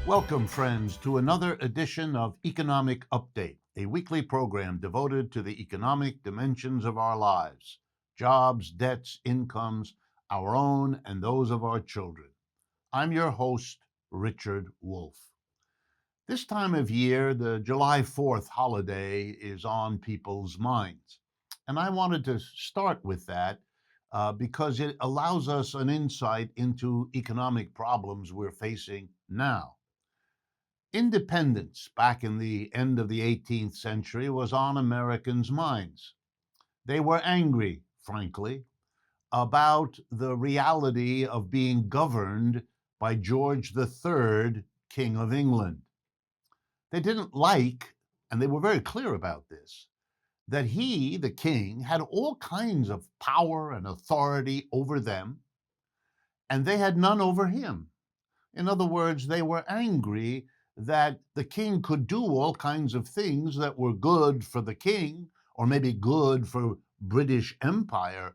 Welcome, friends, to another edition of Economic Update, a weekly program devoted to the economic dimensions of our lives: jobs, debts, incomes, our own and those of our children. I'm your host, Richard Wolff. This time of year, the July 4th holiday is on people's minds. And I wanted to start with that because it allows us an insight into economic problems we're facing now. Independence back in the end of the 18th century was on Americans' minds. They were angry, frankly, about the reality of being governed by George III, King of England. They didn't like, and they were very clear about this, that he, the king, had all kinds of power and authority over them, and they had none over him. In other words, they were angry that the king could do all kinds of things that were good for the king, or maybe good for British Empire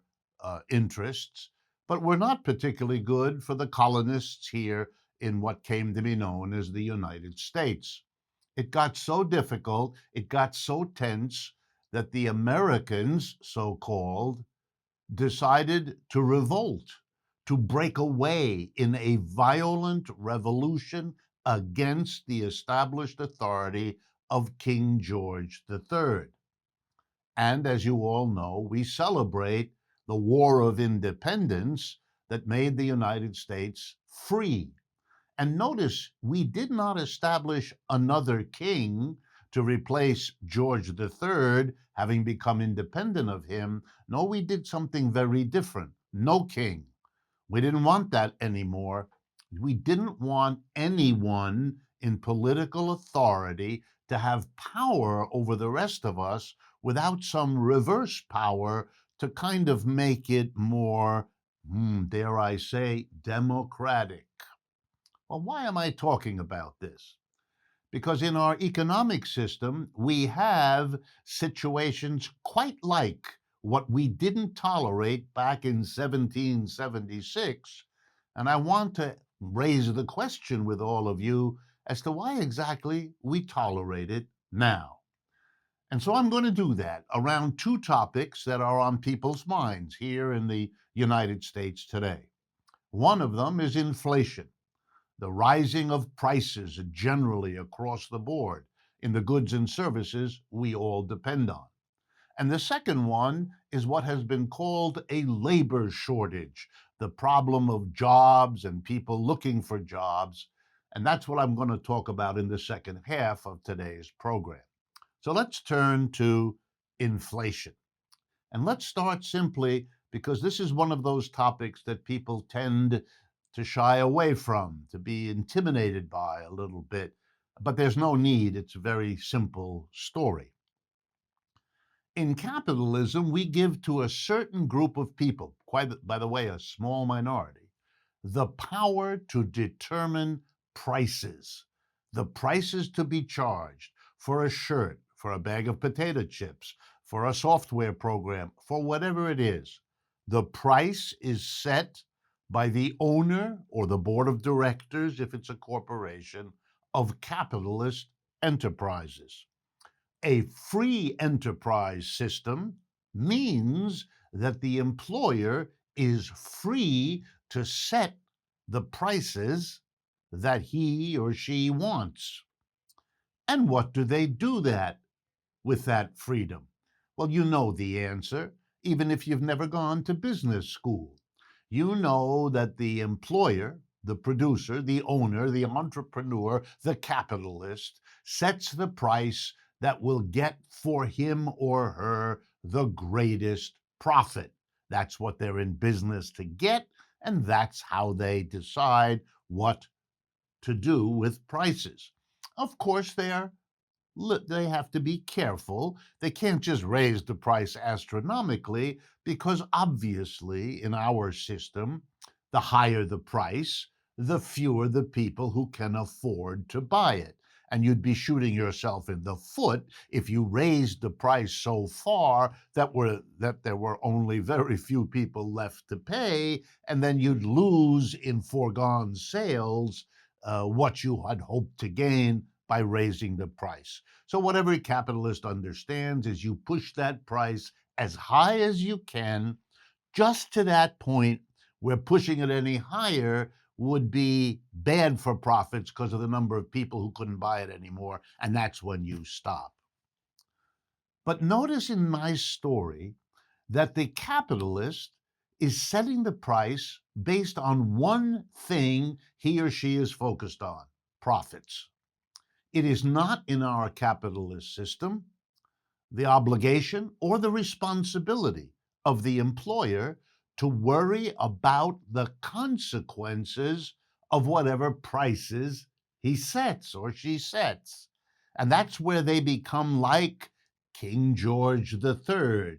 interests, but were not particularly good for the colonists here in what came to be known as the United States. It got so difficult, it got so tense that the Americans, so called, decided to revolt, to break away in a violent revolution against the established authority of King George III. And as you all know, we celebrate the War of Independence that made the United States free. And notice, we did not establish another king to replace George III, having become independent of him. No, we did something very different. No king. We didn't want that anymore. We didn't want anyone in political authority to have power over the rest of us without some reverse power to kind of make it more, dare I say, democratic. Well, why am I talking about this? Because in our economic system, we have situations quite like what we didn't tolerate back in 1776. And I want to raise the question with all of you as to why exactly we tolerate it now. And so I'm going to do that around two topics that are on people's minds here in the United States today. One of them is inflation, the rising of prices generally across the board in the goods and services we all depend on. And the second one is what has been called a labor shortage, the problem of jobs and people looking for jobs. And that's what I'm going to talk about in the second half of today's program. So let's turn to inflation. And let's start simply because this is one of those topics that people tend to shy away from, to be intimidated by a little bit. But there's no need. It's a very simple story. In capitalism, we give to a certain group of people, quite, by the way, a small minority, the power to determine prices, the prices to be charged for a shirt, for a bag of potato chips, for a software program, for whatever it is. The price is set by the owner or the board of directors, if it's a corporation, of capitalist enterprises. A free enterprise system means that the employer is free to set the prices that he or she wants. And what do they do with that freedom? Well, you know the answer, even if you've never gone to business school. You know that the employer, the producer, the owner, the entrepreneur, the capitalist sets the price that will get for him or her the greatest profit. That's what they're in business to get, and that's how they decide what to do with prices. Of course, they have to be careful. They can't just raise the price astronomically because obviously in our system, the higher the price, the fewer the people who can afford to buy it. And you'd be shooting yourself in the foot if you raised the price so far that there were only very few people left to pay, and then you'd lose in foregone sales what you had hoped to gain by raising the price. So, what every capitalist understands is you push that price as high as you can, just to that point where pushing it any higher would be bad for profits because of the number of people who couldn't buy it anymore. And that's when you stop. But notice in my story that the capitalist is setting the price based on one thing he or she is focused on: profits. It is not in our capitalist system the obligation or the responsibility of the employer to worry about the consequences of whatever prices he sets or she sets. And that's where they become like King George III,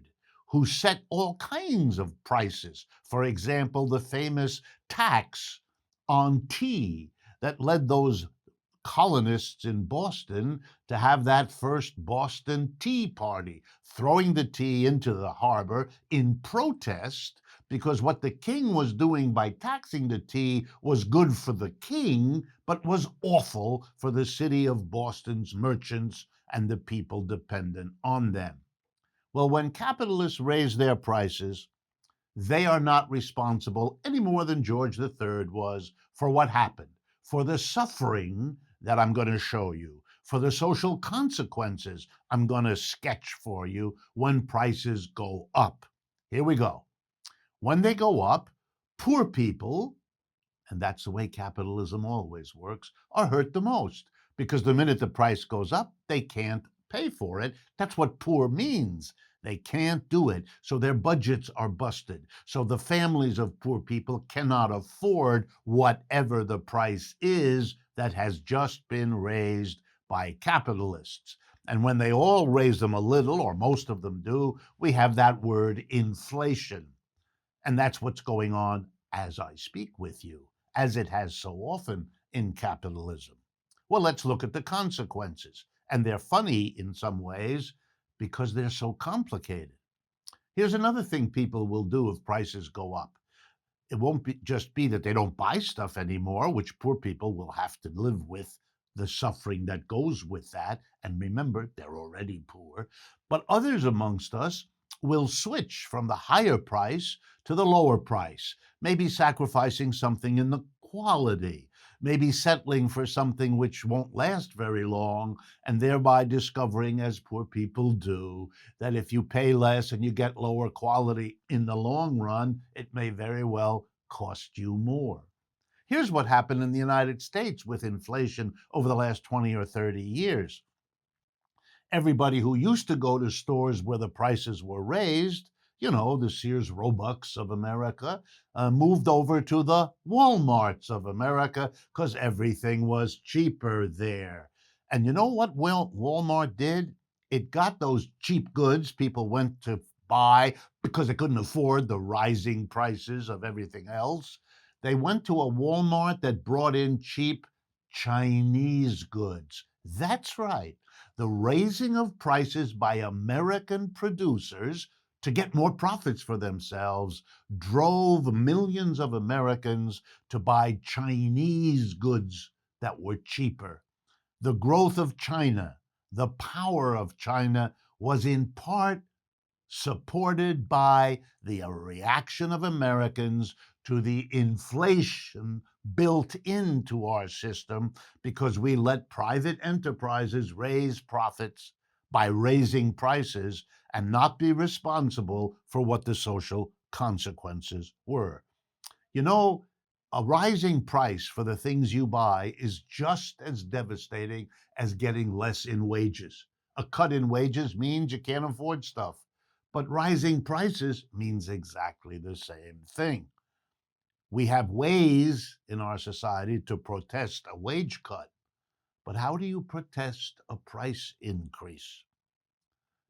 who set all kinds of prices. For example, the famous tax on tea that led those colonists in Boston to have that first Boston Tea Party, throwing the tea into the harbor in protest because what the king was doing by taxing the tea was good for the king, but was awful for the city of Boston's merchants and the people dependent on them. Well, when capitalists raise their prices, they are not responsible any more than George III was for what happened, for the suffering that I'm going to show you, for the social consequences I'm going to sketch for you when prices go up. Here we go. When they go up, poor people, and that's the way capitalism always works, are hurt the most because the minute the price goes up, they can't pay for it. That's what poor means. They can't do it. So their budgets are busted. So the families of poor people cannot afford whatever the price is that has just been raised by capitalists. And when they all raise them a little, or most of them do, we have that word inflation. And that's what's going on as I speak with you, as it has so often in capitalism. Well, let's look at the consequences. And they're funny in some ways because they're so complicated. Here's another thing people will do if prices go up. It won't just be that they don't buy stuff anymore, which poor people will have to live with the suffering that goes with that. And remember, they're already poor. But others amongst us will switch from the higher price to the lower price, maybe sacrificing something in the quality, maybe settling for something which won't last very long, and thereby discovering, as poor people do, that if you pay less and you get lower quality in the long run, it may very well cost you more. Here's what happened in the United States with inflation over the last 20 or 30 years. Everybody who used to go to stores where the prices were raised, the Sears Roebucks of America, moved over to the Walmarts of America because everything was cheaper there. And you know what Walmart did? It got those cheap goods people went to buy because they couldn't afford the rising prices of everything else. They went to a Walmart that brought in cheap Chinese goods. That's right. The raising of prices by American producers to get more profits for themselves drove millions of Americans to buy Chinese goods that were cheaper. The growth of China, the power of China, was in part supported by the reaction of Americans to the inflation built into our system because we let private enterprises raise profits by raising prices and not be responsible for what the social consequences were. You know, a rising price for the things you buy is just as devastating as getting less in wages. A cut in wages means you can't afford stuff, but rising prices means exactly the same thing. We have ways in our society to protest a wage cut, but how do you protest a price increase?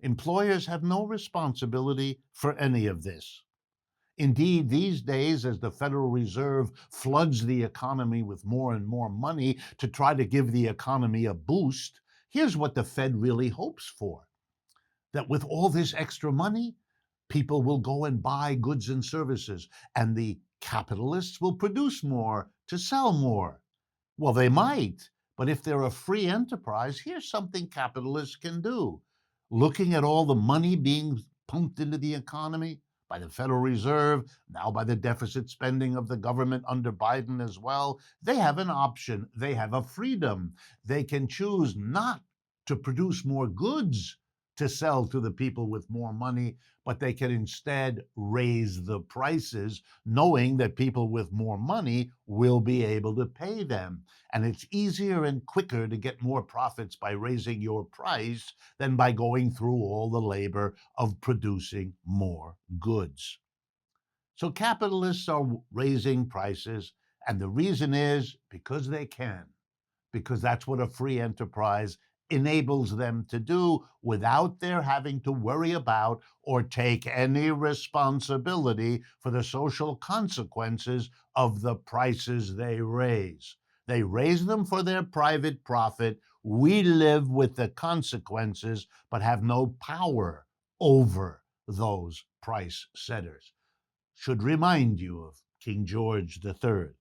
Employers have no responsibility for any of this. Indeed, these days, as the Federal Reserve floods the economy with more and more money to try to give the economy a boost, here's what the Fed really hopes for: that with all this extra money, people will go and buy goods and services, and the capitalists will produce more to sell more. Well, they might, but if they're a free enterprise, here's something capitalists can do. Looking at all the money being pumped into the economy by the Federal Reserve, now by the deficit spending of the government under Biden as well, they have an option. They have a freedom. They can choose not to produce more goods to sell to the people with more money, but they can instead raise the prices, knowing that people with more money will be able to pay them. And it's easier and quicker to get more profits by raising your price than by going through all the labor of producing more goods. So capitalists are raising prices, and the reason is because they can, because that's what a free enterprise enables them to do without their having to worry about or take any responsibility for the social consequences of the prices they raise. They raise them for their private profit. We live with the consequences, but have no power over those price setters. Should remind you of King George III.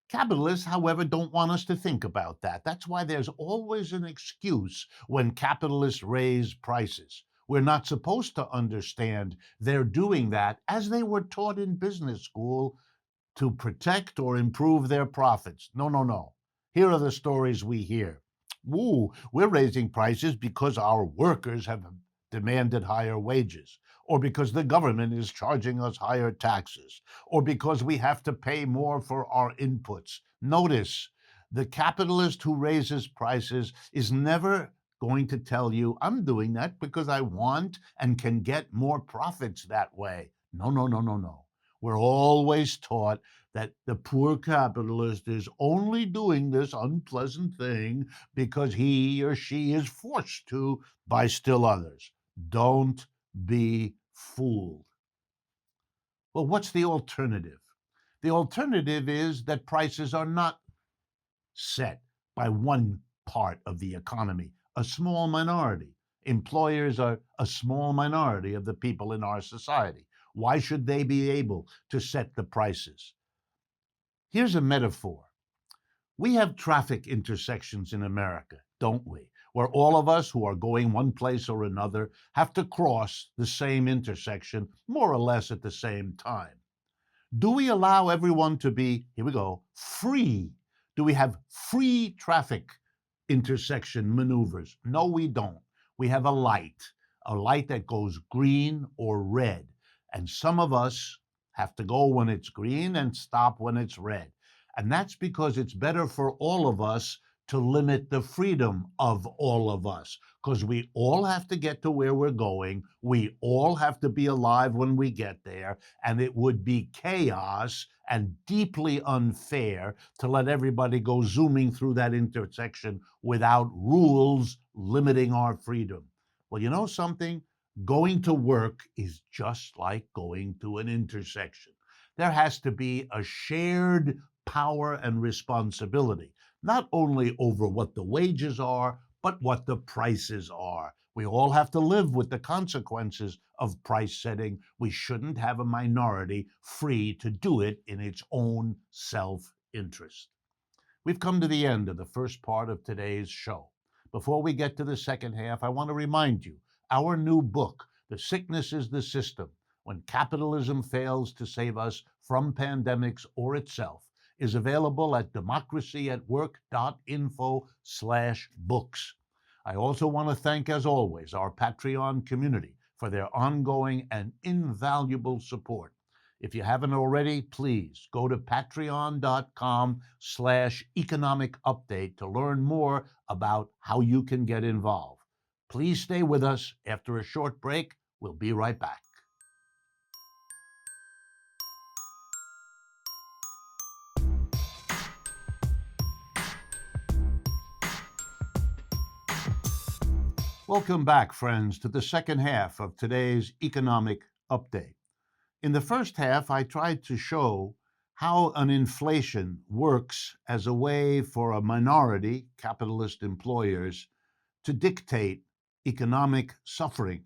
Capitalists, however, don't want us to think about that. That's why there's always an excuse when capitalists raise prices. We're not supposed to understand they're doing that as they were taught in business school to protect or improve their profits. No, no, no. Here are the stories we hear. Ooh, we're raising prices because our workers have demanded higher wages, or because the government is charging us higher taxes, or because we have to pay more for our inputs. Notice, the capitalist who raises prices is never going to tell you, I'm doing that because I want and can get more profits that way. No, no, no, no, no. We're always taught that the poor capitalist is only doing this unpleasant thing because he or she is forced to by still others. Don't be fooled. Well, what's the alternative? The alternative is that prices are not set by one part of the economy, a small minority. Employers are a small minority of the people in our society. Why should they be able to set the prices? Here's a metaphor. We have traffic intersections in America, don't we? Where all of us who are going one place or another have to cross the same intersection more or less at the same time. Do we allow everyone to be, here we go, free? Do we have free traffic intersection maneuvers? No, we don't. We have a light that goes green or red. And some of us have to go when it's green and stop when it's red. And that's because it's better for all of us to limit the freedom of all of us, because we all have to get to where we're going. We all have to be alive when we get there. And it would be chaos and deeply unfair to let everybody go zooming through that intersection without rules limiting our freedom. Well, you know something? Going to work is just like going to an intersection. There has to be a shared power and responsibility, not only over what the wages are, but what the prices are. We all have to live with the consequences of price setting. We shouldn't have a minority free to do it in its own self interest. We've come to the end of the first part of today's show. Before we get to the second half, I want to remind you our new book, The Sickness is the System: When Capitalism Fails to Save Us from Pandemics or Itself, is available at democracyatwork.info/books. I also want to thank, as always, our Patreon community for their ongoing and invaluable support. If you haven't already, please go to patreon.com/economic update to learn more about how you can get involved. Please stay with us. After a short break, we'll be right back. Welcome back, friends, to the second half of today's economic update. In the first half, I tried to show how an inflation works as a way for a minority, capitalist employers, to dictate economic suffering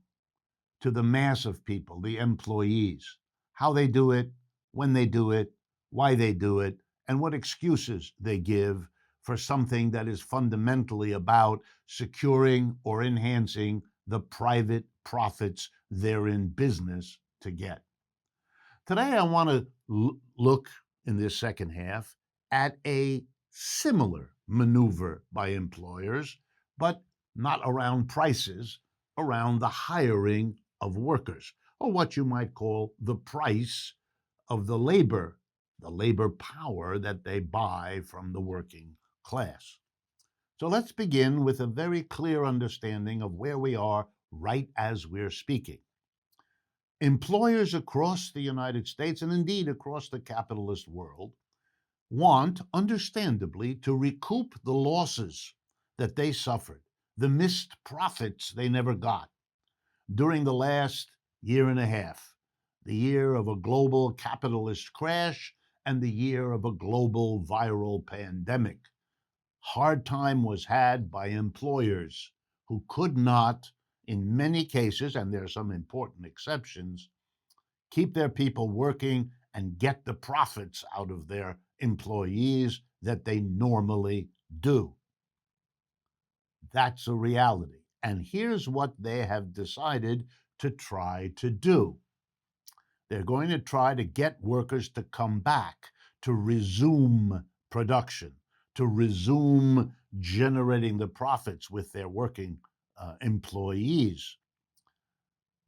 to the mass of people, the employees, how they do it, when they do it, why they do it, and what excuses they give for something that is fundamentally about securing or enhancing the private profits they're in business to get. Today, I want to look in this second half at a similar maneuver by employers, but not around prices, around the hiring of workers, or what you might call the price of the labor power that they buy from the working class. So let's begin with a very clear understanding of where we are right as we're speaking. Employers across the United States, and indeed across the capitalist world, want, understandably, to recoup the losses that they suffered, the missed profits they never got during the last year and a half, the year of a global capitalist crash and the year of a global viral pandemic. Hard time was had by employers who could not, in many cases, and there are some important exceptions, keep their people working and get the profits out of their employees that they normally do. That's a reality. And here's what they have decided to try to do. They're going to try to get workers to come back, to resume production, to resume generating the profits with their working employees.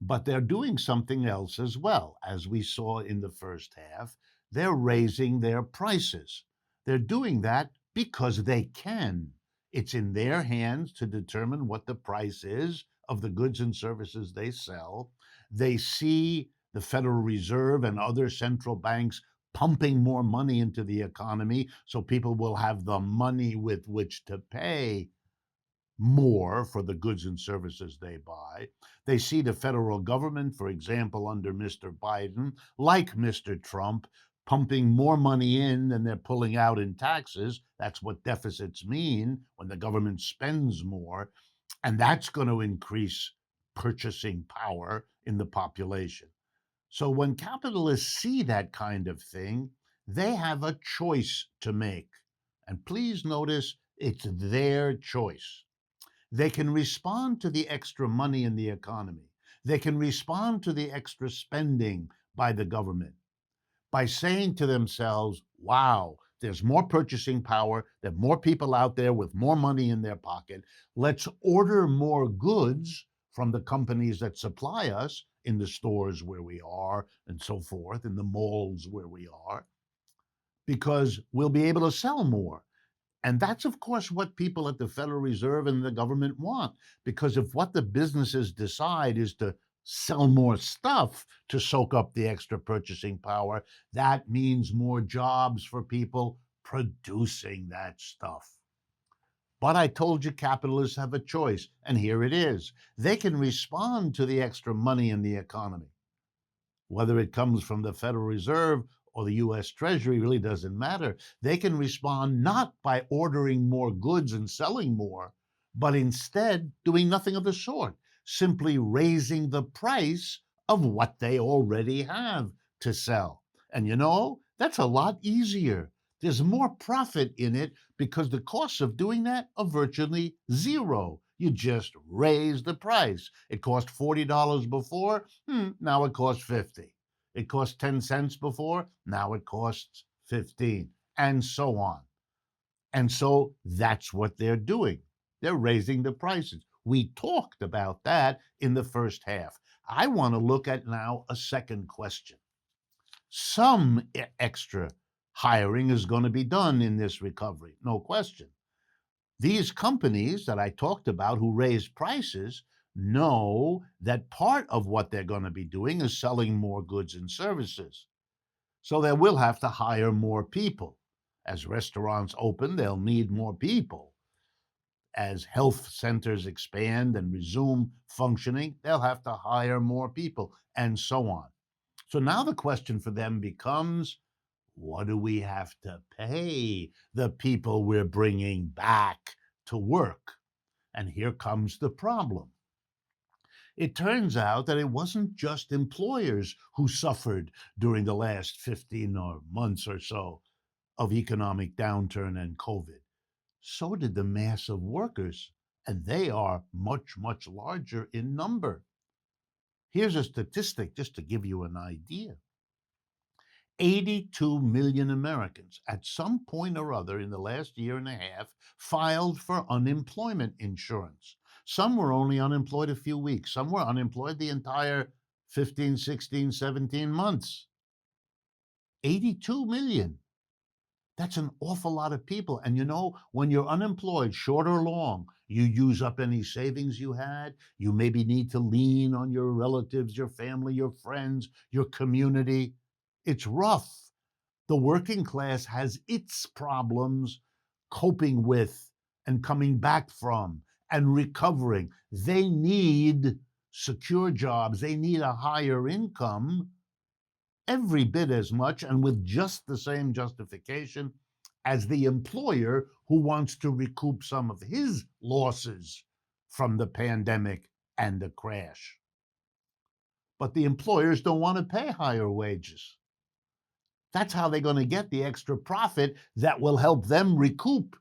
But they're doing something else as well. As we saw in the first half, they're raising their prices. They're doing that because they can. It's in their hands to determine what the price is of the goods and services they sell. They see the Federal Reserve and other central banks pumping more money into the economy so people will have the money with which to pay more for the goods and services they buy. They see the federal government, for example, under Mr. Biden, like Mr. Trump, pumping more money in than they're pulling out in taxes. That's what deficits mean when the government spends more. And that's going to increase purchasing power in the population. So when capitalists see that kind of thing, they have a choice to make. And please notice it's their choice. They can respond to the extra money in the economy. They can respond to the extra spending by the government by saying to themselves, wow, there's more purchasing power. There are more people out there with more money in their pocket. Let's order more goods from the companies that supply us in the stores where we are and so forth, in the malls where we are, because we'll be able to sell more. And that's, of course, what people at the Federal Reserve and the government want. Because if what the businesses decide is to sell more stuff to soak up the extra purchasing power, that means more jobs for people producing that stuff. But I told you capitalists have a choice, and here it is. They can respond to the extra money in the economy. Whether it comes from the Federal Reserve or the US Treasury really doesn't matter. They can respond not by ordering more goods and selling more, but instead doing nothing of the sort, simply raising the price of what they already have to sell. And that's a lot easier. There's more profit in it because the costs of doing that are virtually zero. You just raise the price. It cost $40 before, now it costs 50. It cost 10 cents before, now it costs 15, and so on. And so that's what they're doing. They're raising the prices. We talked about that in the first half. I want to look at now a second question. Some extra hiring is going to be done in this recovery, no question. These companies that I talked about who raise prices know that part of what they're going to be doing is selling more goods and services. So they will have to hire more people. As restaurants open, they'll need more people. As health centers expand and resume functioning, they'll have to hire more people, and so on. So now the question for them becomes, what do we have to pay the people we're bringing back to work? And here comes the problem. It turns out that it wasn't just employers who suffered during the last 15 months or so. of economic downturn and COVID. So did the mass of workers, and they are much, much larger in number. Here's a statistic just to give you an idea. 82 million Americans at some point or other in the last year and a half filed for unemployment insurance. Some were only unemployed a few weeks, some were unemployed the entire 15, 16, 17 months. 82 million. That's an awful lot of people. And you know, when you're unemployed, short or long, you use up any savings you had. You maybe need to lean on your relatives, your family, your friends, your community. It's rough. The working class has its problems coping with and coming back from and recovering. They need secure jobs, they need a higher income every bit as much and with just the same justification as the employer who wants to recoup some of his losses from the pandemic and the crash. But the employers don't want to pay higher wages. That's how they're going to get the extra profit that will help them recoup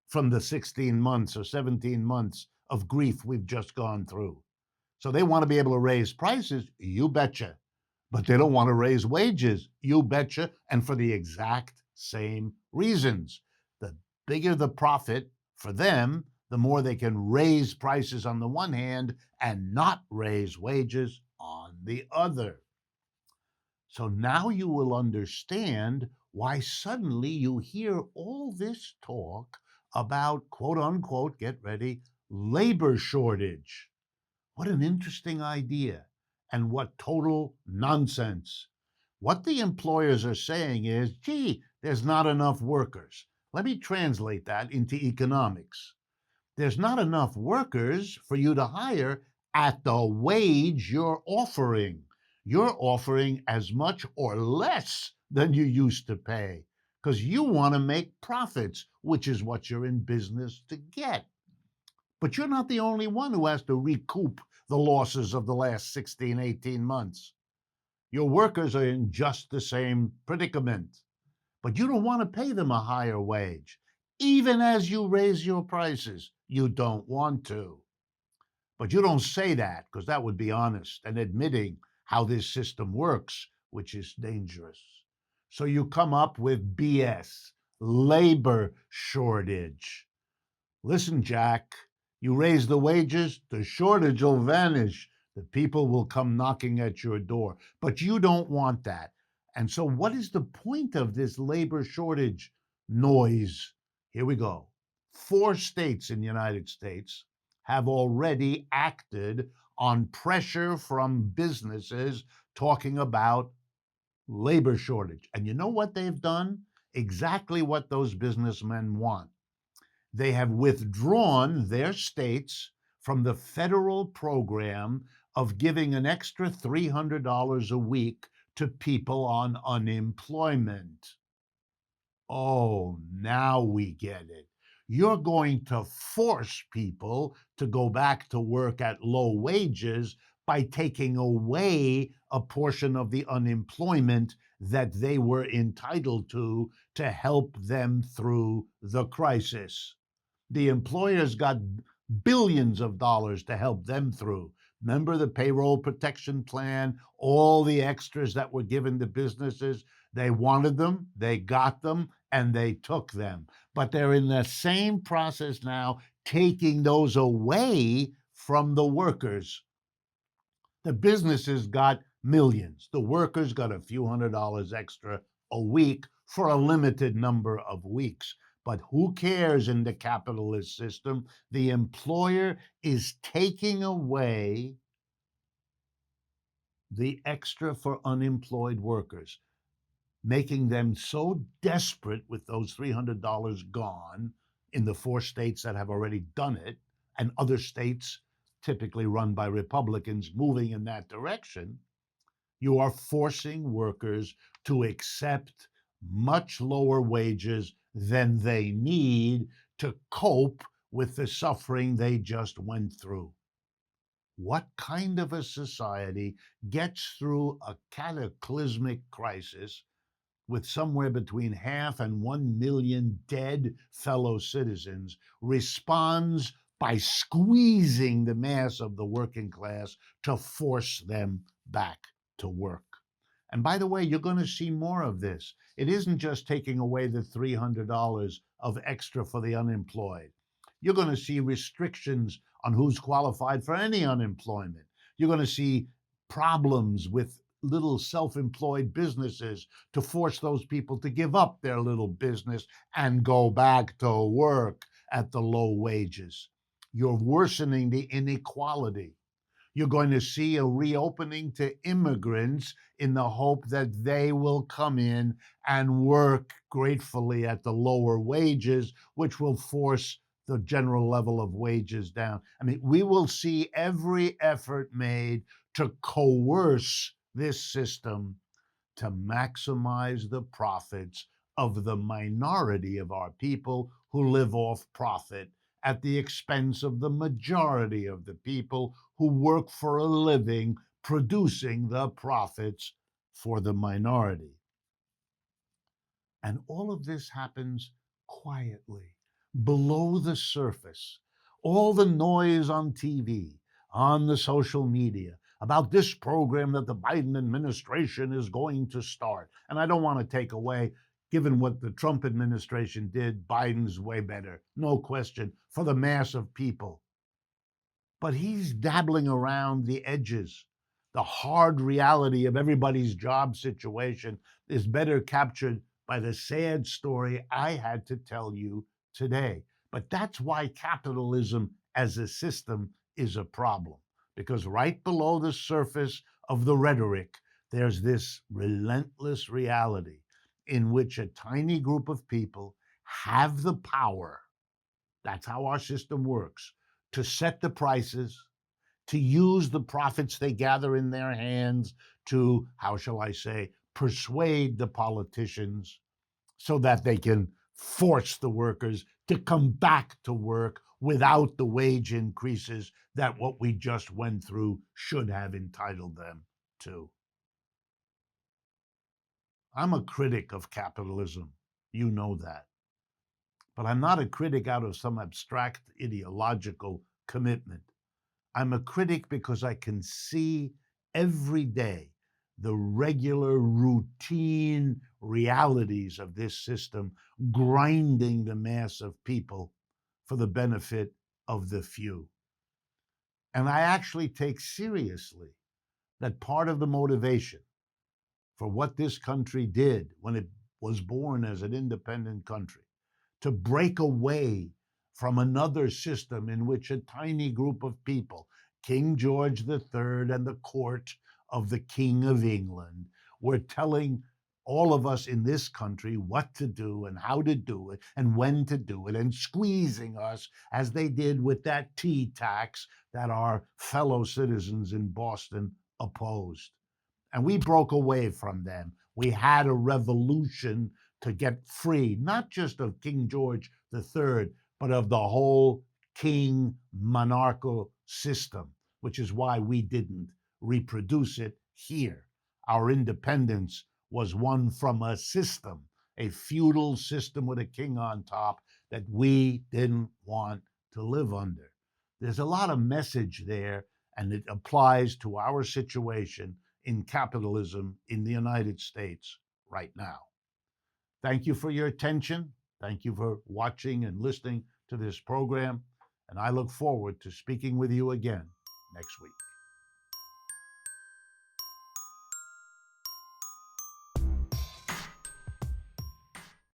from the 16 months or 17 months of grief we've just gone through. So they want to be able to raise prices, you betcha. But they don't want to raise wages, you betcha, and for the exact same reasons. The bigger the profit for them, the more they can raise prices on the one hand and not raise wages on the other. So now you will understand why suddenly you hear all this talk about, quote unquote, get ready, labor shortage. What an interesting idea, and what total nonsense. What the employers are saying is, gee, there's not enough workers. Let me translate that into economics. There's not enough workers for you to hire at the wage you're offering. You're offering as much or less than you used to pay because you want to make profits, which is what you're in business to get. But you're not the only one who has to recoup the losses of the last 16, 18 months. Your workers are in just the same predicament, but you don't want to pay them a higher wage. Even as you raise your prices, you don't want to. But you don't say that because that would be honest and admitting how this system works, which is dangerous. So you come up with BS, labor shortage. Listen, Jack, you raise the wages, the shortage will vanish. The people will come knocking at your door. But you don't want that. And so, what is the point of this labor shortage noise? Here we go. 4 states in the United States have already acted on pressure from businesses talking about labor shortage. And you know what they've done? Exactly what those businessmen want. They have withdrawn their states from the federal program of giving an extra $300 a week to people on unemployment. Oh, now we get it. You're going to force people to go back to work at low wages by taking away a portion of the unemployment that they were entitled to help them through the crisis. The employers got billions of dollars to help them through. Remember the payroll protection plan, all the extras that were given to businesses? They wanted them, they got them, and they took them. But they're in the same process now, taking those away from the workers. The businesses got millions. The workers got a few $100s extra a week for a limited number of weeks. But who cares in the capitalist system? The employer is taking away the extra for unemployed workers, making them so desperate with those $300 gone in the 4 states that have already done it, and other states typically run by Republicans moving in that direction. You are forcing workers to accept much lower wages than they need to cope with the suffering they just went through. What kind of a society gets through a cataclysmic crisis with somewhere between 500,000 and 1 million dead fellow citizens, responds by squeezing the mass of the working class to force them back to work. And by the way, you're going to see more of this. It isn't just taking away the $300 of extra for the unemployed. You're going to see restrictions on who's qualified for any unemployment. You're going to see problems with little self-employed businesses to force those people to give up their little business and go back to work at the low wages. You're worsening the inequality. You're going to see a reopening to immigrants in the hope that they will come in and work gratefully at the lower wages, which will force the general level of wages down. I mean, we will see every effort made to coerce this system to maximize the profits of the minority of our people who live off profit at the expense of the majority of the people who work for a living producing the profits for the minority. And all of this happens quietly, below the surface. All the noise on TV, on the social media, about this program that the Biden administration is going to start. And I don't want to take away, given what the Trump administration did, Biden's way better, no question, for the mass of people. But he's dabbling around the edges. The hard reality of everybody's job situation is better captured by the sad story I had to tell you today. But that's why capitalism as a system is a problem, because right below the surface of the rhetoric, there's this relentless reality in which a tiny group of people have the power. That's how our system works, to set the prices, to use the profits they gather in their hands to, how shall I say, persuade the politicians so that they can force the workers to come back to work without the wage increases that what we just went through should have entitled them to. I'm a critic of capitalism. You know that. But I'm not a critic out of some abstract ideological commitment. I'm a critic because I can see every day the regular routine realities of this system grinding the mass of people for the benefit of the few. And I actually take seriously that part of the motivation for what this country did when it was born as an independent country, to break away from another system in which a tiny group of people, King George III and the court of the King of England, were telling all of us in this country what to do and how to do it and when to do it, and squeezing us as they did with that tea tax that our fellow citizens in Boston opposed. And we broke away from them. We had a revolution to get free, not just of King George III, but of the whole king monarchical system, which is why we didn't reproduce it here. Our independence was won from a system, a feudal system with a king on top that we didn't want to live under. There's a lot of message there, and it applies to our situation in capitalism in the United States right now. Thank you for your attention. Thank you for watching and listening to this program. And I look forward to speaking with you again next week.